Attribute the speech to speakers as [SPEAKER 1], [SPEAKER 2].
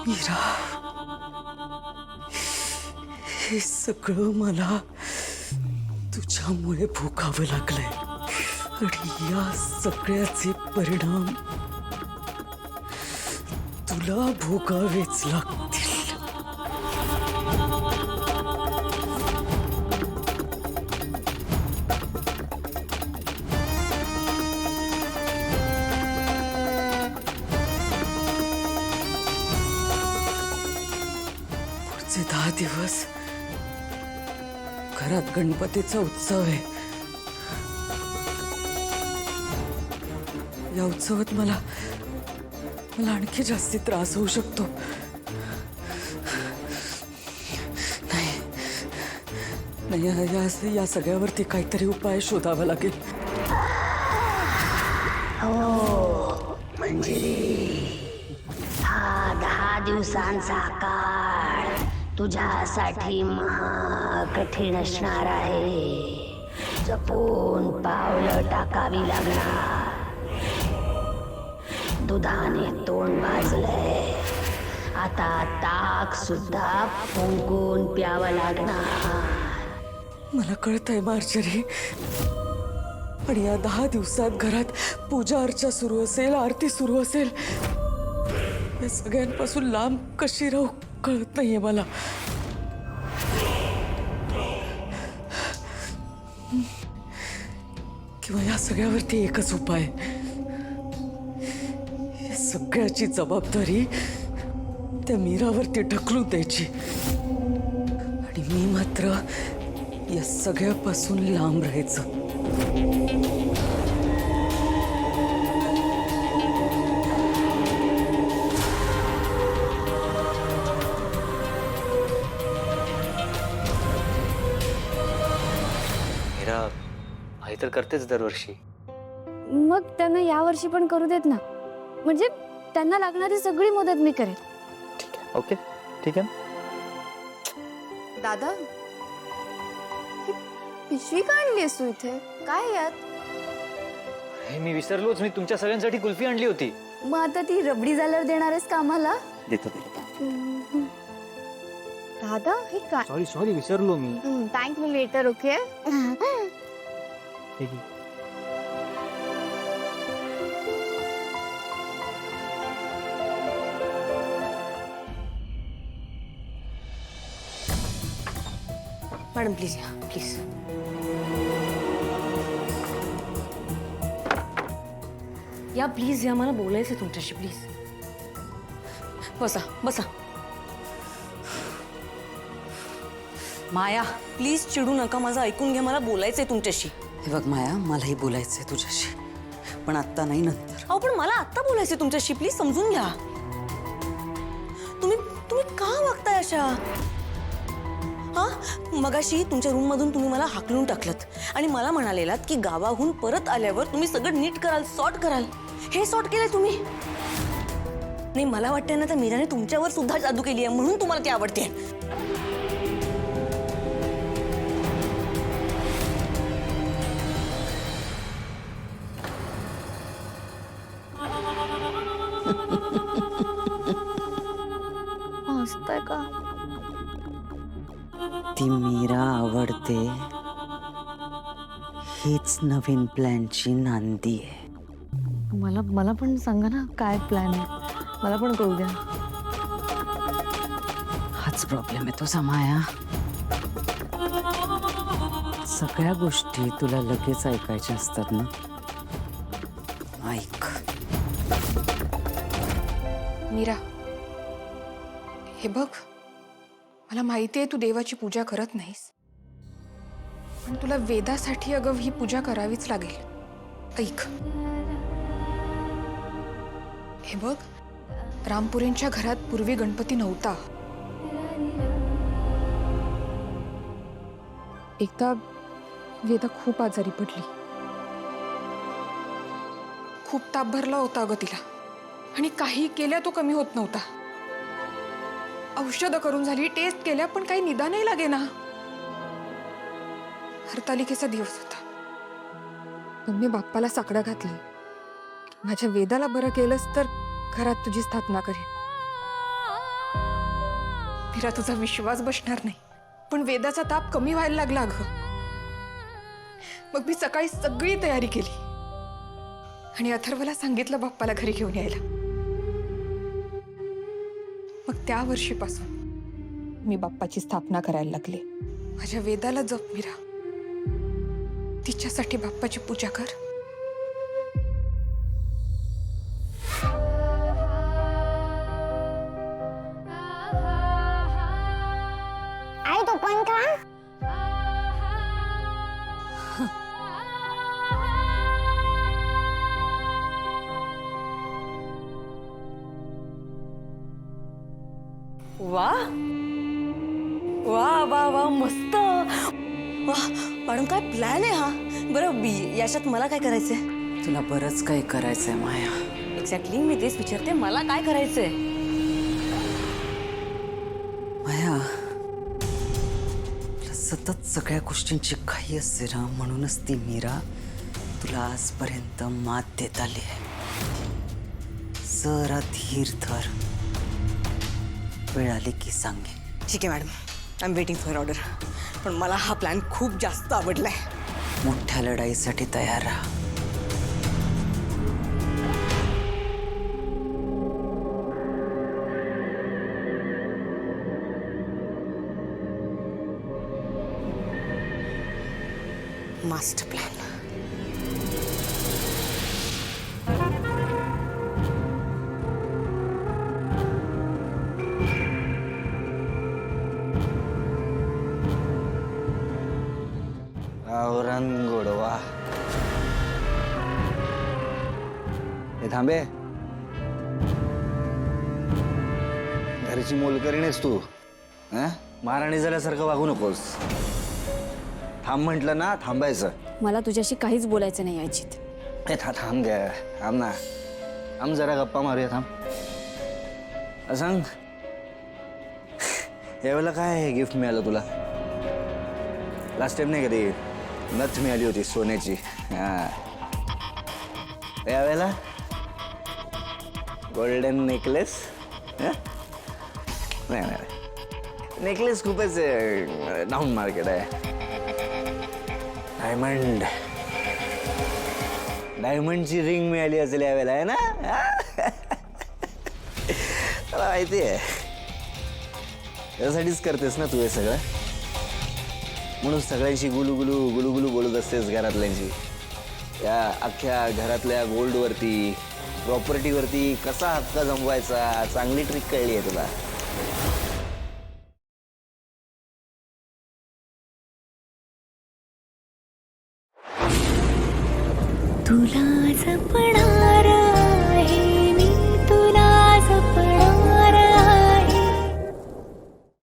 [SPEAKER 1] मीरा, हे सगळं मला तुझ्यामुळे भोगावं लागलंय आणि या सगळ्याचे परिणाम तुला भोगावेच लागतील. पुढचे 10 दिवस घरात गणपतीचा उत्सव आहे. या उत्सवात मला आणखी जास्ती त्रास होऊ शकतो. नाही, या सगळ्यावरती काहीतरी उपाय शोधावा लागेल.
[SPEAKER 2] हो मंजिरी, हा 10 दिवसांचा काळ तुझ्यासाठी महाकठीण असणार आहे. जपून पावलं टाकावी लागणार. दुधाने तोंड भाजलंय, आता ताक सुद्धा फुंकून प्यावं लागणार.
[SPEAKER 1] मला कळतंय मार्जरी, पण या 10 दिवसात घरात पूजा अर्चा सुरू असेल, आरती सुरू असेल. या सगळ्यांपासून लांब कशी राहू कळत नाहीये मला. किंवा या सगळ्यावरती एकच उपाय, या सगळ्याची जबाबदारी त्या मीरावरती ढकलून द्यायची आणि मी मात्र या सगळ्यापासून लांब राहायचं.
[SPEAKER 3] मीरा आई तर करतेच दरवर्षी.
[SPEAKER 4] मग त्यांना यावर्षी पण करू देत ना, म्हणजे त्यांना लागणारी सगळी मदत मी करेन.
[SPEAKER 3] ठीक आहे, ओके, ठीक आहे.
[SPEAKER 4] दादा, ही पिशवी का आणलीस तू इथे? काय यात?
[SPEAKER 3] हे मी विसरलोच, मी तुमच्या सगळ्यांसाठी कुल्फी आणली होती.
[SPEAKER 4] मग आता ती रबडी झाल्यावर देणार आहेस का आम्हाला?
[SPEAKER 3] देतो.
[SPEAKER 4] दादा, हे काय?
[SPEAKER 3] सॉरी विसरलो मी.
[SPEAKER 4] Thank me later. ओके.
[SPEAKER 3] ठीक आहे.
[SPEAKER 5] मॅडम प्लीज या, प्लीज. या प्लीज या, मला बोलायचं आहे तुमच्याशी. प्लीज बसा बसा. माया प्लीज चिडू नका, माझं ऐकून घ्या, मला बोलायचंय तुमच्याशी.
[SPEAKER 1] हे बघ माया, मलाही बोलायचंय तुझ्याशी, पण आत्ता नाही, नंतर.
[SPEAKER 5] अहो पण मला आत्ता बोलायचंय तुमच्याशी, प्लीज समजून घ्या. तुम्ही का वागताय अशा? हा, मगाशी तुमच्या रूम मधून तुम्ही मला हाकलून टाकलत आणि मला म्हणालेलात की गावाहून परत आल्यावर तुम्ही सगळं नीट कराल, सॉर्ट कराल. हे सॉर्ट केलंय तुम्ही? नाही, मला वाटतंय ना त्या मीराने तुमच्यावर सुद्धा जादू केली आहे, म्हणून तुम्हाला ती आवडते.
[SPEAKER 4] हसताय का?
[SPEAKER 1] ती मीरा आवडते हीच नवीन प्लॅनची नांदी आहे.
[SPEAKER 4] मला पण सांगा ना, काय प्लॅन आहे? मला पण कळू द्या.
[SPEAKER 1] हाच प्रॉब्लेम आहे तुझा माया. सगळ्या गोष्टी तुला लगेच ऐकायच्या असतात ना. ऐक
[SPEAKER 6] मीरा, हे बघ, मला माहिती आहे तू देवाची पूजा करत नाहीस, पण तुला वेदासाठी अगं ही पूजा करावीच लागेल. ऐक, हे बघ, रामपुरींच्या घरात पूर्वी गणपती नव्हता. एकदा वेदा खूप आजारी पडली, खूप ताप भरला होता अगं तिला, आणि काही केल्या तो कमी होत नव्हता. औषधं करून झाली, टेस्ट केल्या, पण काही निदानही लागेना. हरतालिकेचा दिवस होता. मग मी बाप्पाला साकडं घातली, माझ्या वेदाला बरं केलंस तर घरात तुझी स्थापना करेन. मीरा, तुझा विश्वास बसणार नाही, पण वेदाचा ताप कमी व्हायला लागला अगं. मग मी सकाळी सगळी तयारी केली आणि अथर्वला सांगितलं बाप्पाला घरी घेऊन यायला. मग त्या वर्षीपासून मी बाप्पाची स्थापना करायला लागले. माझ्या वेदाला जप मीरा, तिच्यासाठी बाप्पाची पूजा कर.
[SPEAKER 4] आई तो पंखा.
[SPEAKER 5] वा वा वा वा मस्त. वा मॅडम, काय प्लॅन आहे हा. बरं याच्यात मला काय करायचंय?
[SPEAKER 1] तुला बरंच काही करायचंय माया.
[SPEAKER 5] एक्झॅक्टली मी तेच विचारते, मला काय करायचंय?
[SPEAKER 1] माया, तुला सतत सगळ्या गोष्टींची घाई असते ना, म्हणूनच ती मीरा तुला आजपर्यंत मात देत आली आहे. जरा धीर धर, वेळ आली की सांगेन.
[SPEAKER 5] ठीक आहे madam, I am waiting for order. पण मला हा प्लॅन खूप जास्त आवडलाय.
[SPEAKER 1] मोठ्या लढाईसाठी तयार राहा.
[SPEAKER 5] Master plan.
[SPEAKER 7] गावरान गोडवा. हे थांबे, घरची मोलकरी नाहीस तू. महाराणी झाल्यासारखं वागू नकोस. थांब म्हटलं ना, थांबायचं.
[SPEAKER 4] मला तुझ्याशी काहीच बोलायचं नाही अजित.
[SPEAKER 7] हे थांब घ्या, थांब ना. थांब जरा गप्पा मारूया. थांब. सांग, यावेळेला काय गिफ्ट मिळालं तुला? लास्ट टाइम नाही कधी नथ मिळाली होती सोन्याची. यावेळेला गोल्डन नेकलेस. नाही नाही, नेकलेस खूपच डाऊन मार्केट आहे. डायमंडची रिंग मिळाली असेल यावेळेला, आहे ना? मला माहिती आहे, त्यासाठीच करतेस ना तू हे सगळं. म्हणून सगळ्यांशी गुलुगुलू गुलुगुलू बोलत असतेस घरातल्यांची. या अख्ख्या घरातल्या गोल्डवरती, प्रॉपर्टीवरती कसा हक्क जमवायचा, चांगली ट्रिक कळली आहे तुला.
[SPEAKER 2] तुला जपणार